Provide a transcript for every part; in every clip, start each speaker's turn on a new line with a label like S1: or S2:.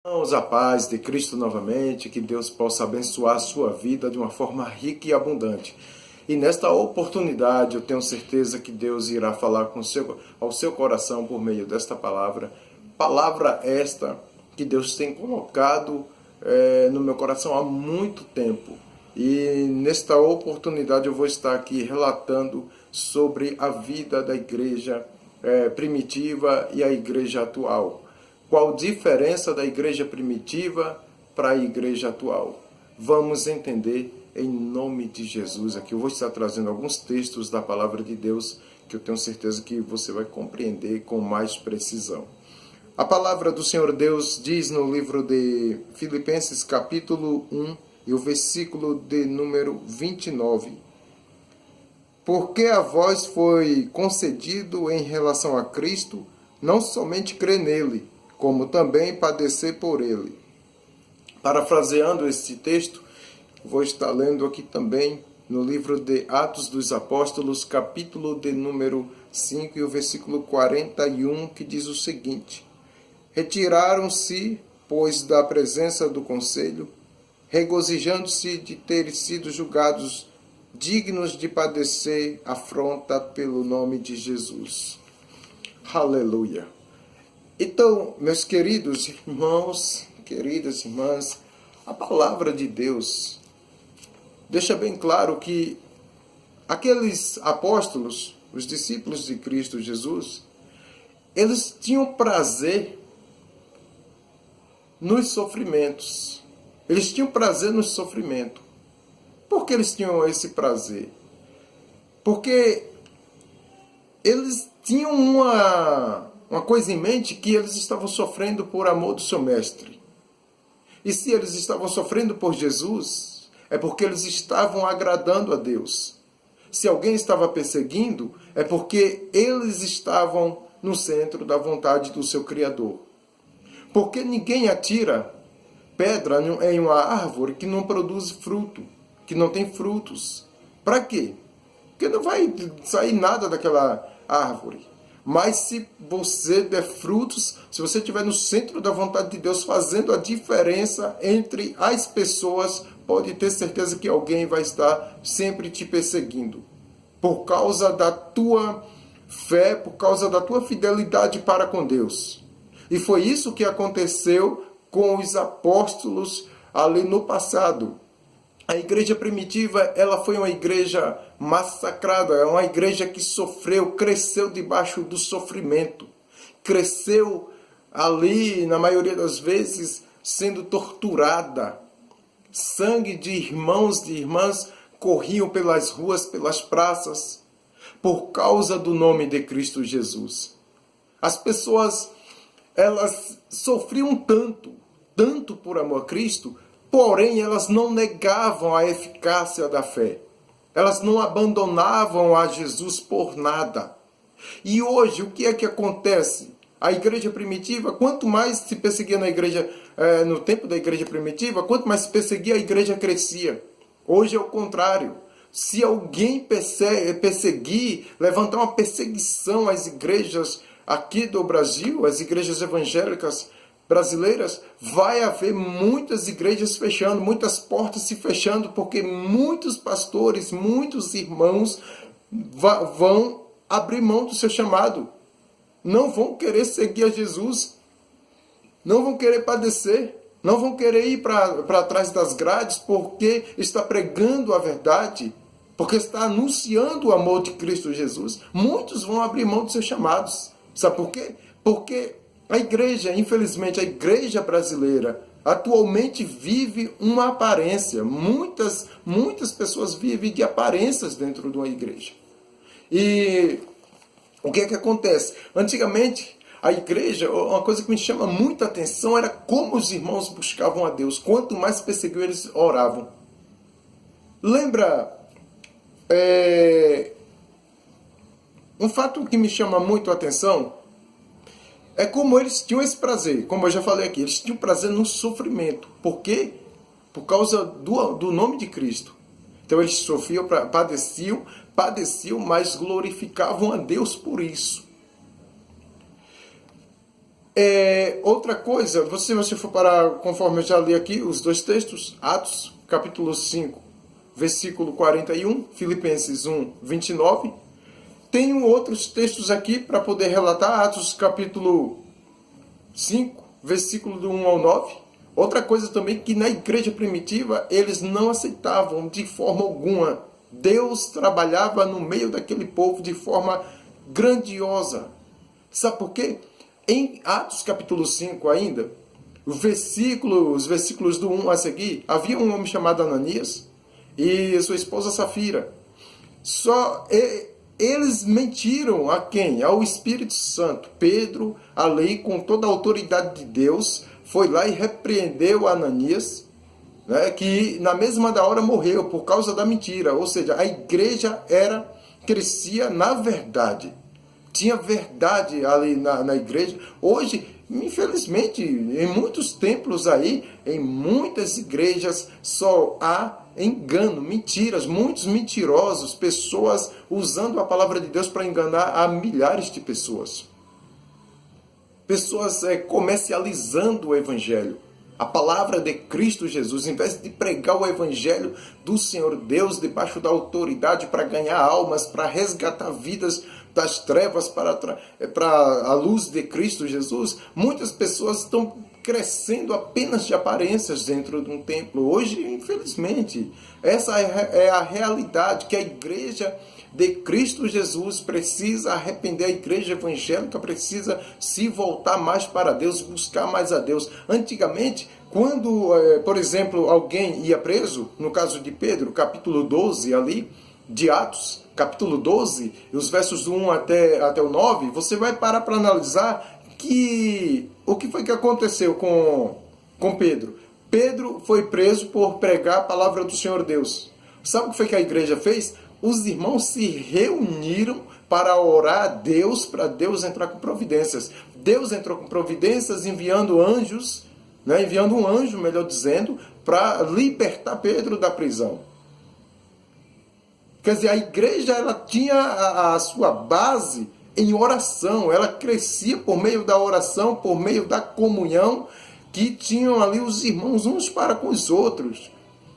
S1: Irmãos, a paz de Cristo novamente, que Deus possa abençoar a sua vida de uma forma rica e abundante. E nesta oportunidade eu tenho certeza que Deus irá falar ao seu coração por meio desta palavra. Palavra esta que Deus tem colocado no meu coração há muito tempo. E nesta oportunidade eu vou estar aqui relatando sobre a vida da igreja primitiva e a igreja atual. Qual a diferença da igreja primitiva para a igreja atual? Vamos entender em nome de Jesus. Aqui eu vou estar trazendo alguns textos da palavra de Deus que eu tenho certeza que você vai compreender com mais precisão. A palavra do Senhor Deus diz no livro de Filipenses capítulo 1 e o versículo de número 29. Porque a vós foi concedido em relação a Cristo, não somente crer nele, como também padecer por ele. Parafraseando este texto, vou estar lendo aqui também no livro de Atos dos Apóstolos, capítulo de número 5 e o versículo 41, que diz o seguinte: retiraram-se, pois, da presença do conselho, regozijando-se de terem sido julgados dignos de padecer afronta pelo nome de Jesus. Aleluia! Então, meus queridos irmãos, queridas irmãs, a palavra de Deus deixa bem claro que aqueles apóstolos, os discípulos de Cristo Jesus, eles tinham prazer nos sofrimentos. Eles tinham prazer no sofrimento. Por que eles tinham esse prazer? Porque eles tinham uma coisa em mente, que eles estavam sofrendo por amor do seu mestre. E se eles estavam sofrendo por Jesus, é porque eles estavam agradando a Deus. Se alguém estava perseguindo, é porque eles estavam no centro da vontade do seu Criador. Porque ninguém atira pedra em uma árvore que não produz fruto, que não tem frutos. Para quê? Porque não vai sair nada daquela árvore. Mas se você der frutos, se você estiver no centro da vontade de Deus, fazendo a diferença entre as pessoas, pode ter certeza que alguém vai estar sempre te perseguindo. Por causa da tua fé, por causa da tua fidelidade para com Deus. E foi isso que aconteceu com os apóstolos ali no passado. A igreja primitiva, ela foi uma igreja massacrada, é uma igreja que sofreu, cresceu debaixo do sofrimento. Cresceu ali, na maioria das vezes, sendo torturada. Sangue de irmãos, de irmãs, corriam pelas ruas, pelas praças, por causa do nome de Cristo Jesus. As pessoas, elas sofriam tanto por amor a Cristo, porém, elas não negavam a eficácia da fé. Elas não abandonavam a Jesus por nada. E hoje, o que é que acontece? A igreja primitiva, quanto mais se perseguia na igreja, no tempo da igreja primitiva, quanto mais se perseguia, a igreja crescia. Hoje é o contrário. Se alguém perseguir, levantar uma perseguição às igrejas aqui do Brasil, às igrejas evangélicas brasileiras, vai haver muitas igrejas fechando, muitas portas se fechando, porque muitos pastores, muitos irmãos vão abrir mão do seu chamado. Não vão querer seguir a Jesus. Não vão querer padecer. Não vão querer ir para trás das grades porque está pregando a verdade, porque está anunciando o amor de Cristo Jesus. Muitos vão abrir mão dos seus chamados. Sabe por quê? Porque a igreja, infelizmente, a igreja brasileira atualmente vive uma aparência. Muitas pessoas vivem de aparências dentro de uma igreja. E o que é que acontece? Antigamente, a igreja, uma coisa que me chama muita atenção era como os irmãos buscavam a Deus. Quanto mais perseguiam, eles oravam. Lembra um fato que me chama muito a atenção? É como eles tinham esse prazer, como eu já falei aqui, eles tinham prazer no sofrimento. Por quê? Por causa do nome de Cristo. Então eles sofriam, padeciam, mas glorificavam a Deus por isso. Outra coisa, se você for parar, conforme eu já li aqui, os dois textos, Atos, capítulo 5, versículo 41, Filipenses 1, 29. Tenho outros textos aqui para poder relatar, Atos, capítulo 5, versículo do 1 ao 9. Outra coisa também, que na igreja primitiva, eles não aceitavam de forma alguma. Deus trabalhava no meio daquele povo de forma grandiosa. Sabe por quê? Em Atos capítulo 5 ainda, os versículos do 1 a seguir, havia um homem chamado Ananias e sua esposa Safira. Eles mentiram a quem? Ao Espírito Santo. Pedro, ali com toda a autoridade de Deus, foi lá e repreendeu Ananias, né, que na mesma da hora morreu por causa da mentira. Ou seja, a igreja crescia na verdade. Tinha verdade ali na igreja. Hoje, infelizmente, em muitos templos aí, em muitas igrejas, só há engano, mentiras, muitos mentirosos, pessoas usando a palavra de Deus para enganar a milhares de pessoas. Pessoas comercializando o evangelho. A palavra de Cristo Jesus, em vez de pregar o evangelho do Senhor Deus debaixo da autoridade para ganhar almas, para resgatar vidas das trevas para a luz de Cristo Jesus, muitas pessoas estão crescendo apenas de aparências dentro de um templo. Hoje, infelizmente, essa é a realidade que a igreja de Cristo Jesus precisa arrepender. A igreja evangélica precisa se voltar mais para Deus, buscar mais a Deus. Antigamente, quando, por exemplo, alguém ia preso, no caso de Pedro, capítulo 12 ali, de Atos, capítulo 12, os versos do 1 até o 9, você vai parar para analisar o que foi que aconteceu com Pedro. Pedro foi preso por pregar a palavra do Senhor Deus. Sabe o que foi que a igreja fez? Os irmãos se reuniram para orar a Deus, para Deus entrar com providências. Deus entrou com providências enviando anjos, né, enviando um anjo, melhor dizendo, para libertar Pedro da prisão. Quer dizer, a igreja ela tinha a sua base em oração, ela crescia por meio da oração, por meio da comunhão que tinham ali os irmãos uns para com os outros.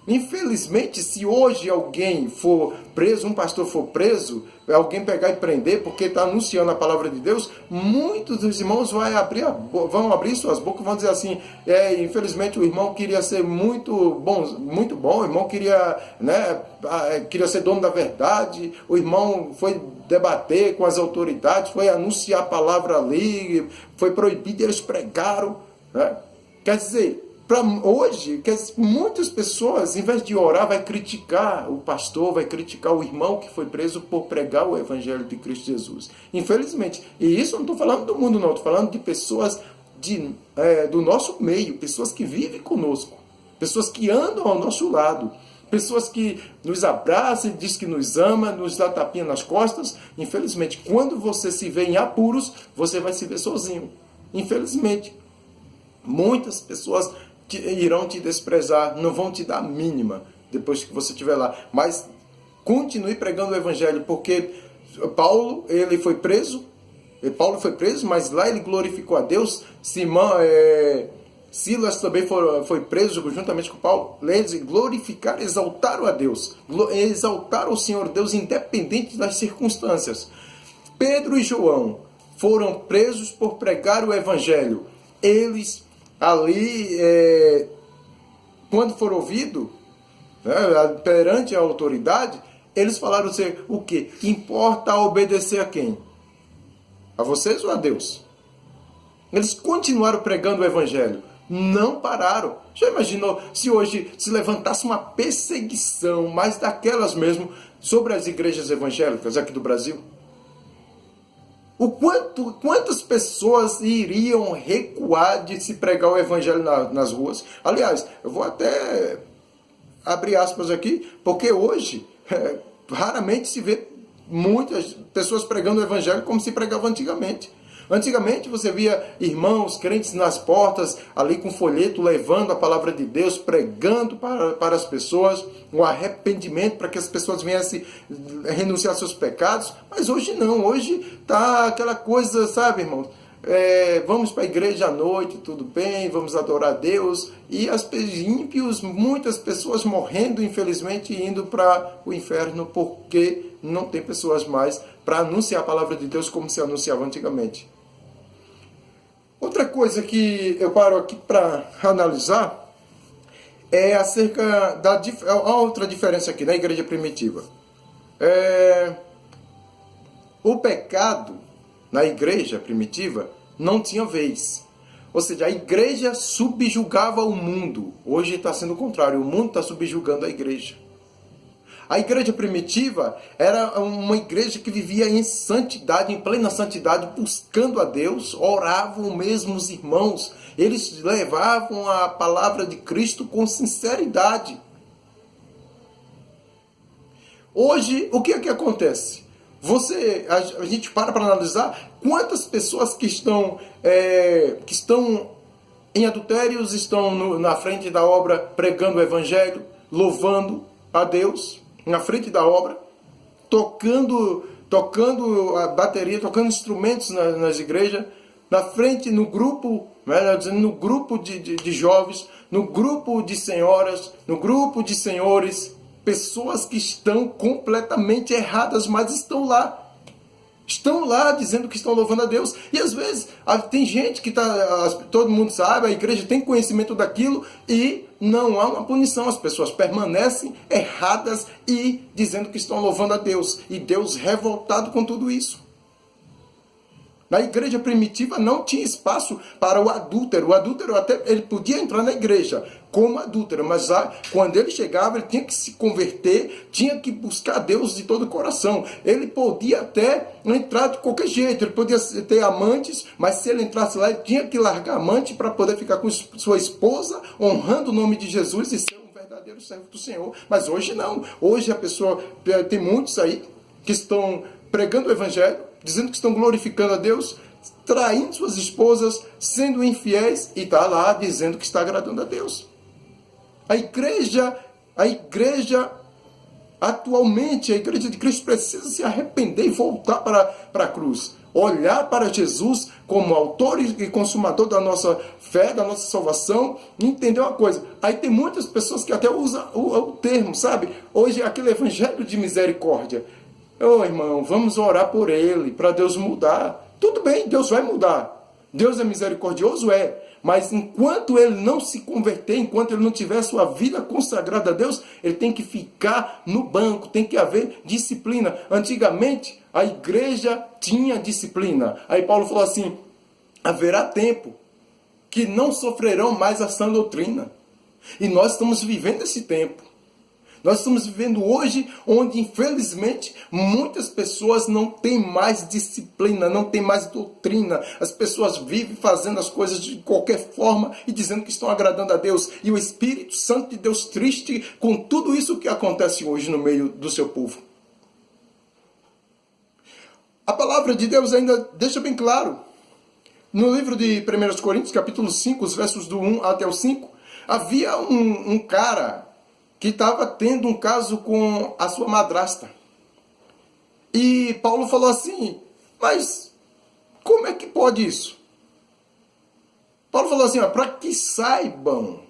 S1: Infelizmente, se hoje alguém for preso, um pastor for preso, alguém pegar e prender porque está anunciando a palavra de Deus, muitos dos irmãos vão abrir suas bocas e vão dizer assim, infelizmente o irmão queria ser muito bom, o irmão queria ser dono da verdade, o irmão foi debater com as autoridades, foi anunciar a palavra ali, foi proibido, eles pregaram, né? Quer dizer, hoje, muitas pessoas, em vez de orar, vai criticar o pastor, vai criticar o irmão que foi preso por pregar o evangelho de Cristo Jesus. Infelizmente. E isso eu não estou falando do mundo, não. Estou falando de pessoas do nosso meio, pessoas que vivem conosco, pessoas que andam ao nosso lado, pessoas que nos abraçam, diz que nos ama, nos dá tapinha nas costas. Infelizmente, quando você se vê em apuros, você vai se ver sozinho. Infelizmente. Muitas pessoas irão te desprezar, não vão te dar a mínima depois que você estiver lá. Mas continue pregando o evangelho, porque Paulo foi preso, mas lá ele glorificou a Deus. Silas também foi preso juntamente com Paulo. Eles glorificaram, exaltaram a Deus, exaltaram o Senhor Deus independente das circunstâncias. Pedro e João foram presos por pregar o evangelho. Eles ali, quando foram ouvidos, né, perante a autoridade, eles falaram assim, o quê? Importa obedecer a quem? A vocês ou a Deus? Eles continuaram pregando o evangelho, não pararam. Já imaginou se hoje se levantasse uma perseguição, mais daquelas mesmo, sobre as igrejas evangélicas aqui do Brasil? Quantas pessoas iriam recuar de se pregar o evangelho nas ruas? Aliás, eu vou até abrir aspas aqui, porque hoje raramente se vê muitas pessoas pregando o evangelho como se pregava antigamente. Antigamente você via irmãos crentes nas portas, ali com folheto, levando a palavra de Deus, pregando para as pessoas, um arrependimento para que as pessoas viessem renunciar aos seus pecados. Mas hoje não, hoje está aquela coisa, sabe, irmão? vamos para a igreja à noite, tudo bem, vamos adorar a Deus. E ímpios, muitas pessoas morrendo, infelizmente, indo para o inferno, porque não tem pessoas mais para anunciar a palavra de Deus como se anunciava antigamente. Outra coisa que eu paro aqui para analisar é acerca da outra diferença aqui na igreja primitiva. O pecado na igreja primitiva não tinha vez. Ou seja, a igreja subjugava o mundo. Hoje está sendo o contrário, o mundo está subjugando a igreja. A igreja primitiva era uma igreja que vivia em santidade, em plena santidade, buscando a Deus, oravam mesmo os irmãos, eles levavam a palavra de Cristo com sinceridade. Hoje, o que é que acontece? A gente para analisar quantas pessoas que estão em adultérios, estão na frente da obra pregando o evangelho, louvando a Deus, na frente da obra, tocando a bateria, tocando instrumentos nas igrejas, na frente, no grupo, no grupo de jovens, no grupo de senhoras, no grupo de senhores, pessoas que estão completamente erradas, mas estão lá. Estão lá dizendo que estão louvando a Deus. E às vezes tem gente que todo mundo sabe, a igreja tem conhecimento daquilo e não há uma punição. As pessoas permanecem erradas e dizendo que estão louvando a Deus. E Deus revoltado com tudo isso. Na igreja primitiva não tinha espaço para o adúltero. O adúltero até ele podia entrar na igreja como adúltero, mas quando ele chegava, ele tinha que se converter, tinha que buscar Deus de todo o coração. Ele podia até entrar de qualquer jeito, ele podia ter amantes, mas se ele entrasse lá, ele tinha que largar amante para poder ficar com sua esposa, honrando o nome de Jesus e ser um verdadeiro servo do Senhor. Mas hoje não. Hoje a pessoa, tem muitos aí que estão pregando o evangelho, dizendo que estão glorificando a Deus, traindo suas esposas, sendo infiéis e está lá dizendo que está agradando a Deus. A igreja atualmente, a igreja de Cristo precisa se arrepender e voltar para a cruz. Olhar para Jesus como autor e consumador da nossa fé, da nossa salvação, e entender uma coisa. Aí tem muitas pessoas que até usam o termo, sabe? Hoje é aquele evangelho de misericórdia. Irmão, vamos orar por ele, para Deus mudar. Tudo bem, Deus vai mudar. Deus é misericordioso? Mas enquanto ele não se converter, enquanto ele não tiver sua vida consagrada a Deus, ele tem que ficar no banco, tem que haver disciplina. Antigamente, a igreja tinha disciplina. Aí Paulo falou assim, haverá tempo que não sofrerão mais a sã doutrina. E nós estamos vivendo esse tempo. Nós estamos vivendo hoje onde, infelizmente, muitas pessoas não têm mais disciplina, não têm mais doutrina. As pessoas vivem fazendo as coisas de qualquer forma e dizendo que estão agradando a Deus. E o Espírito Santo de Deus triste com tudo isso que acontece hoje no meio do seu povo. A palavra de Deus ainda deixa bem claro. No livro de 1 Coríntios, capítulo 5, os versos do 1 até o 5, havia um cara que estava tendo um caso com a sua madrasta. E Paulo falou assim, mas como é que pode isso? Paulo falou assim, para que saibam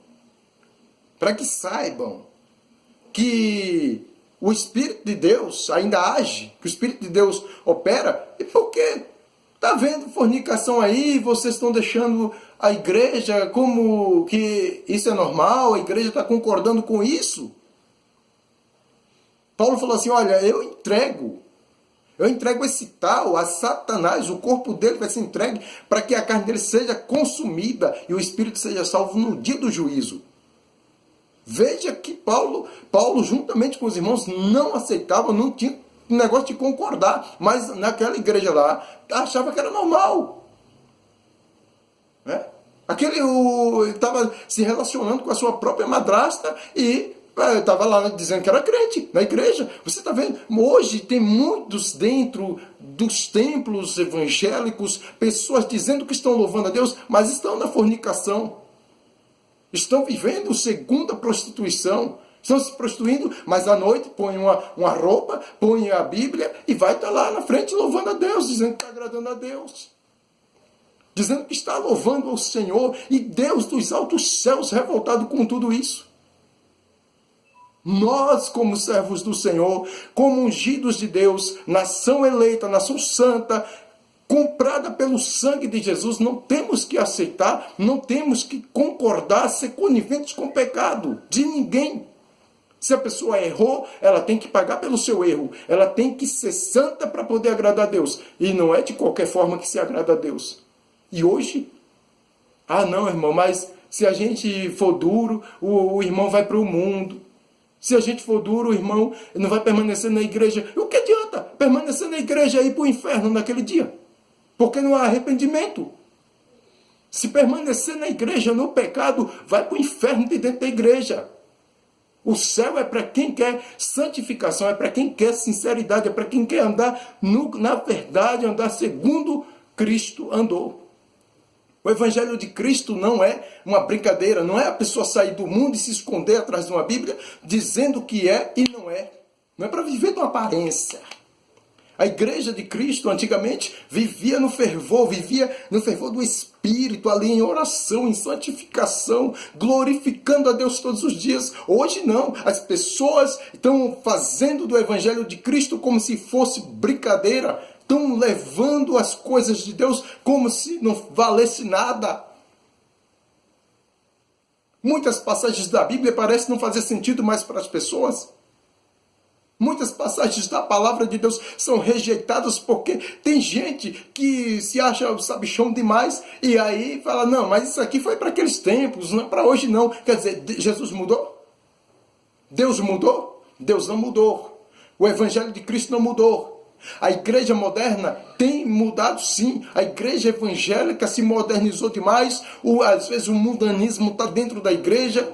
S1: que o Espírito de Deus ainda age, que o Espírito de Deus opera, e porque está havendo fornicação aí, vocês estão deixando a igreja como que isso é normal, a igreja está concordando com isso. Paulo falou assim, olha, eu entrego esse tal a Satanás, o corpo dele vai ser entregue para que a carne dele seja consumida e o espírito seja salvo no dia do juízo. Veja que Paulo juntamente com os irmãos, não aceitava, não tinha negócio de concordar, mas naquela igreja lá, achava que era normal. Estava se relacionando com a sua própria madrasta e estava lá dizendo que era crente na igreja. Você está vendo? Hoje tem muitos dentro dos templos evangélicos, pessoas dizendo que estão louvando a Deus, mas estão na fornicação. Estão vivendo segunda prostituição. Estão se prostituindo, mas à noite põe uma roupa, põe a Bíblia e vai estar lá na frente louvando a Deus, dizendo que está agradando a Deus. dizendo que está louvando ao Senhor, e Deus dos altos céus revoltado com tudo isso. Nós, como servos do Senhor, como ungidos de Deus, nação eleita, nação santa, comprada pelo sangue de Jesus, não temos que aceitar, não temos que concordar, ser coniventes com o pecado de ninguém. Se a pessoa errou, ela tem que pagar pelo seu erro. Ela tem que ser santa para poder agradar a Deus. E não é de qualquer forma que se agrada a Deus. E hoje, não, irmão, mas se a gente for duro, o irmão vai para o mundo. Se a gente for duro, o irmão não vai permanecer na igreja. E o que adianta permanecer na igreja e ir para o inferno naquele dia? Porque não há arrependimento. Se permanecer na igreja, no pecado, vai para o inferno de dentro da igreja. O céu é para quem quer santificação, é para quem quer sinceridade, é para quem quer andar na verdade, andar segundo Cristo andou. O Evangelho de Cristo não é uma brincadeira, não é a pessoa sair do mundo e se esconder atrás de uma Bíblia, dizendo que é e não é. Não é para viver de uma aparência. A igreja de Cristo, antigamente, vivia no fervor do Espírito, ali em oração, em santificação, glorificando a Deus todos os dias. Hoje não, as pessoas estão fazendo do Evangelho de Cristo como se fosse brincadeira, estão levando as coisas de Deus como se não valesse nada. Muitas passagens da Bíblia parecem não fazer sentido mais para as pessoas. Muitas passagens da palavra de Deus são rejeitadas porque tem gente que se acha sabichão demais e aí fala, não, mas isso aqui foi para aqueles tempos, não é para hoje não. Quer dizer, Jesus mudou? Deus mudou? Deus não mudou. O Evangelho de Cristo não mudou. A igreja moderna tem mudado sim. A igreja evangélica se modernizou demais. Às vezes o mundanismo está dentro da igreja.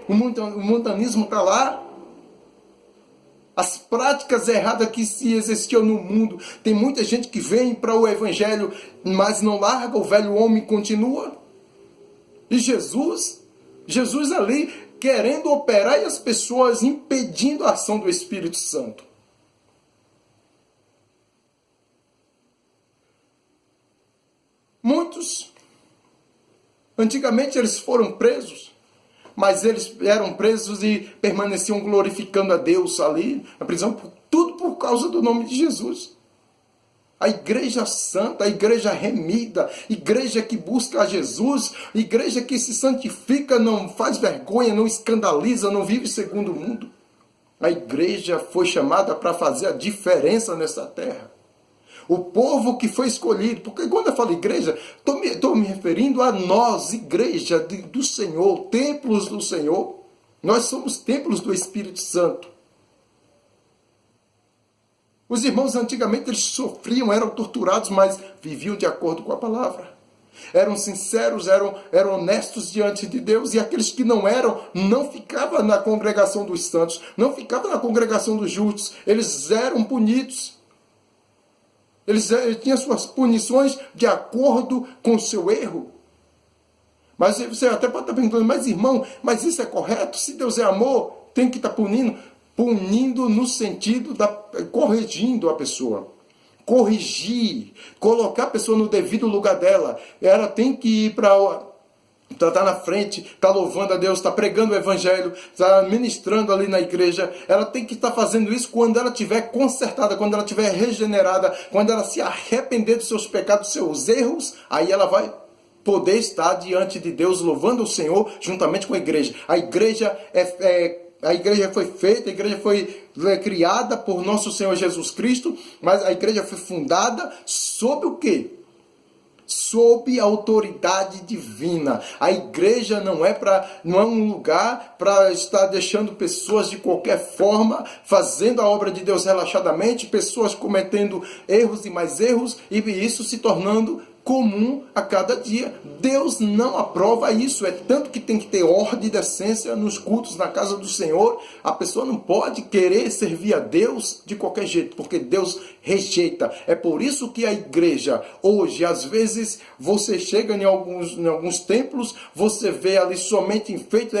S1: O mundanismo está lá. As práticas erradas que se existiam no mundo. Tem muita gente que vem para o Evangelho, mas não larga, o velho homem continua. E Jesus ali querendo operar e as pessoas impedindo a ação do Espírito Santo. Muitos, antigamente eles foram presos. Mas eles eram presos e permaneciam glorificando a Deus ali na prisão, tudo por causa do nome de Jesus. A igreja santa, a igreja remida, igreja que busca a Jesus, igreja que se santifica, não faz vergonha, não escandaliza, não vive segundo o mundo. A igreja foi chamada para fazer a diferença nessa terra. O povo que foi escolhido, porque quando eu falo igreja, estou me referindo a nós, igreja do Senhor, templos do Senhor. Nós somos templos do Espírito Santo. Os irmãos antigamente eles sofriam, eram torturados, mas viviam de acordo com a palavra. Eram sinceros, eram honestos diante de Deus, e aqueles que não eram, não ficavam na congregação dos santos, não ficavam na congregação dos justos, eles eram punidos. Eles tinham suas punições de acordo com o seu erro. Mas você até pode estar perguntando, mas irmão, mas isso é correto? Se Deus é amor, tem que estar punindo? Punindo no sentido corrigindo a pessoa. Corrigir, colocar a pessoa no devido lugar dela. Ela tem que ir para está na frente, está louvando a Deus, está pregando o Evangelho, está ministrando ali na igreja. Ela tem que estar fazendo isso quando ela estiver consertada, quando ela estiver regenerada, quando ela se arrepender dos seus pecados, dos seus erros, aí ela vai poder estar diante de Deus louvando o Senhor juntamente com a igreja. A igreja foi feita, a igreja foi criada por nosso Senhor Jesus Cristo, mas a igreja foi fundada sob o quê? Sob a autoridade divina. A igreja não é um lugar para estar deixando pessoas de qualquer forma, fazendo a obra de Deus relaxadamente, pessoas cometendo erros e mais erros, e isso se tornando comum a cada dia. Deus não aprova isso. É tanto que tem que ter ordem e decência nos cultos na casa do Senhor. A pessoa não pode querer servir a Deus de qualquer jeito, porque Deus rejeita. É por isso que a igreja hoje, às vezes, você chega em alguns templos, você vê ali somente enfeite,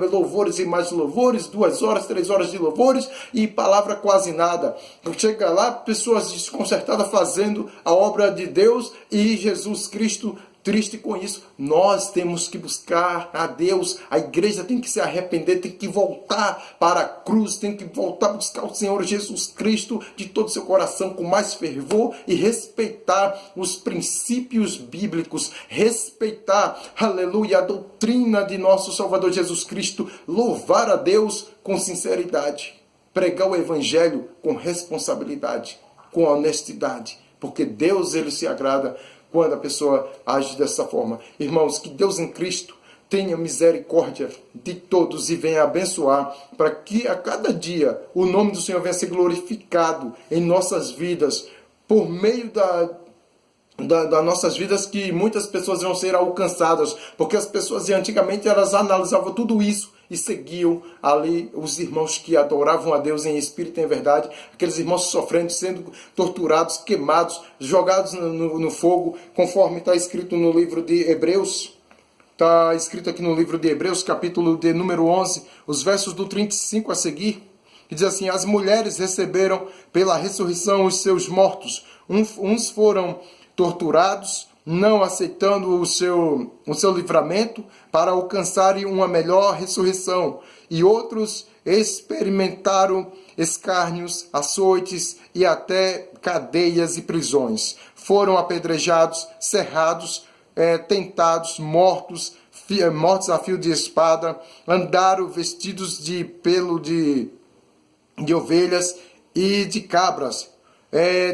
S1: louvores e mais louvores, 2 horas, 3 horas de louvores e palavra quase nada. Chega lá, pessoas desconcertadas fazendo a obra de Deus e Jesus Cristo triste com isso. Nós temos que buscar a Deus. A igreja tem que se arrepender, tem que voltar para a cruz, tem que voltar a buscar o Senhor Jesus Cristo de todo o seu coração, com mais fervor, e respeitar os princípios bíblicos, respeitar, aleluia, a doutrina de nosso Salvador Jesus Cristo, louvar a Deus com sinceridade, pregar o evangelho com responsabilidade, com honestidade, porque Deus, ele se agrada quando a pessoa age dessa forma. Irmãos, que Deus em Cristo tenha misericórdia de todos e venha abençoar, para que a cada dia o nome do Senhor venha ser glorificado em nossas vidas, por meio das nossas vidas, que muitas pessoas vão ser alcançadas, porque as pessoas de antigamente elas analisavam tudo isso e seguiam ali os irmãos que adoravam a Deus em espírito e em verdade, aqueles irmãos sofrendo, sendo torturados, queimados, jogados no fogo, conforme está escrito no livro de Hebreus. Está escrito aqui no livro de Hebreus, capítulo de número 11, os versos do 35 a seguir, que diz assim: as mulheres receberam pela ressurreição os seus mortos, uns foram torturados, não aceitando o seu livramento para alcançarem uma melhor ressurreição. E outros experimentaram escárnios, açoites e até cadeias e prisões. Foram apedrejados, cerrados, tentados, mortos a fio de espada, andaram vestidos de pelo de ovelhas e de cabras,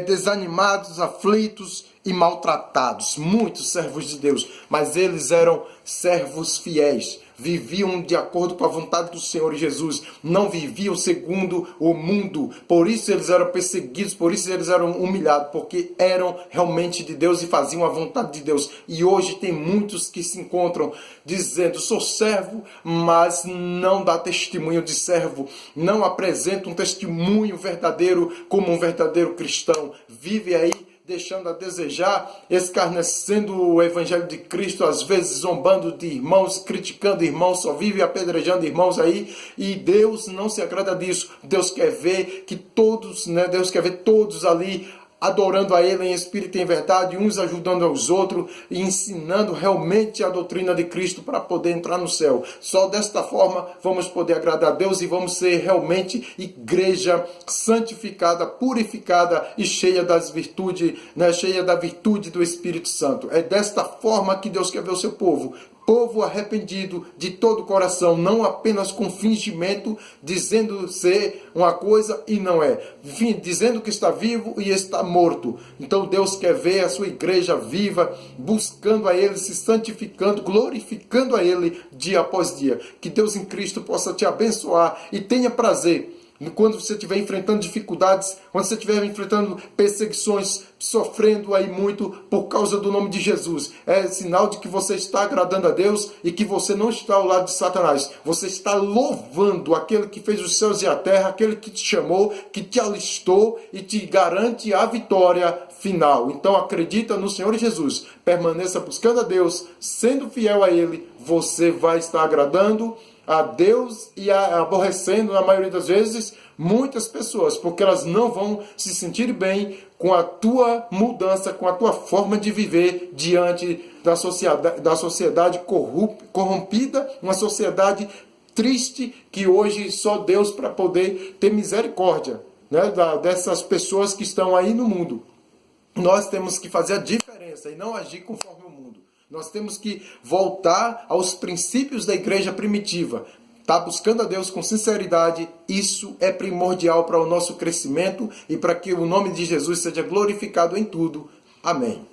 S1: desanimados, aflitos e maltratados. Muitos servos de Deus, mas eles eram servos fiéis, viviam de acordo com a vontade do Senhor Jesus, não viviam segundo o mundo. Por isso eles eram perseguidos, por isso eles eram humilhados, porque eram realmente de Deus e faziam a vontade de Deus. E hoje tem muitos que se encontram dizendo: sou servo, mas não dá testemunho de servo, não apresenta um testemunho verdadeiro como um verdadeiro cristão. Vive aí deixando a desejar, escarnecendo o evangelho de Cristo, às vezes zombando de irmãos, criticando irmãos, só vive apedrejando irmãos aí, e Deus não se agrada disso. Deus quer ver que todos, Deus quer ver todos ali adorando a Ele em espírito e em verdade, uns ajudando aos outros e ensinando realmente a doutrina de Cristo para poder entrar no céu. Só desta forma vamos poder agradar a Deus e vamos ser realmente igreja santificada, purificada e cheia das virtudes, cheia da virtude do Espírito Santo. É desta forma que Deus quer ver o seu povo. Povo arrependido de todo o coração, não apenas com fingimento, dizendo ser uma coisa e não é, dizendo que está vivo e está morto. Então Deus quer ver a sua igreja viva, buscando a Ele, se santificando, glorificando a Ele dia após dia. Que Deus em Cristo possa te abençoar e tenha prazer quando você estiver enfrentando dificuldades, quando você estiver enfrentando perseguições, sofrendo aí muito por causa do nome de Jesus. É sinal de que você está agradando a Deus e que você não está ao lado de Satanás. Você está louvando aquele que fez os céus e a terra, aquele que te chamou, que te alistou e te garante a vitória final. Então acredita no Senhor Jesus. Permaneça buscando a Deus, sendo fiel a Ele. Você vai estar agradando a Deus e aborrecendo, na maioria das vezes, muitas pessoas, porque elas não vão se sentir bem com a tua mudança, com a tua forma de viver diante da sociedade corrompida, uma sociedade triste, que hoje só Deus para poder ter misericórdia, dessas pessoas que estão aí no mundo. Nós temos que fazer a diferença e não agir conforme o mundo. Nós temos que voltar aos princípios da igreja primitiva. Tá buscando a Deus com sinceridade, isso é primordial para o nosso crescimento e para que o nome de Jesus seja glorificado em tudo. Amém.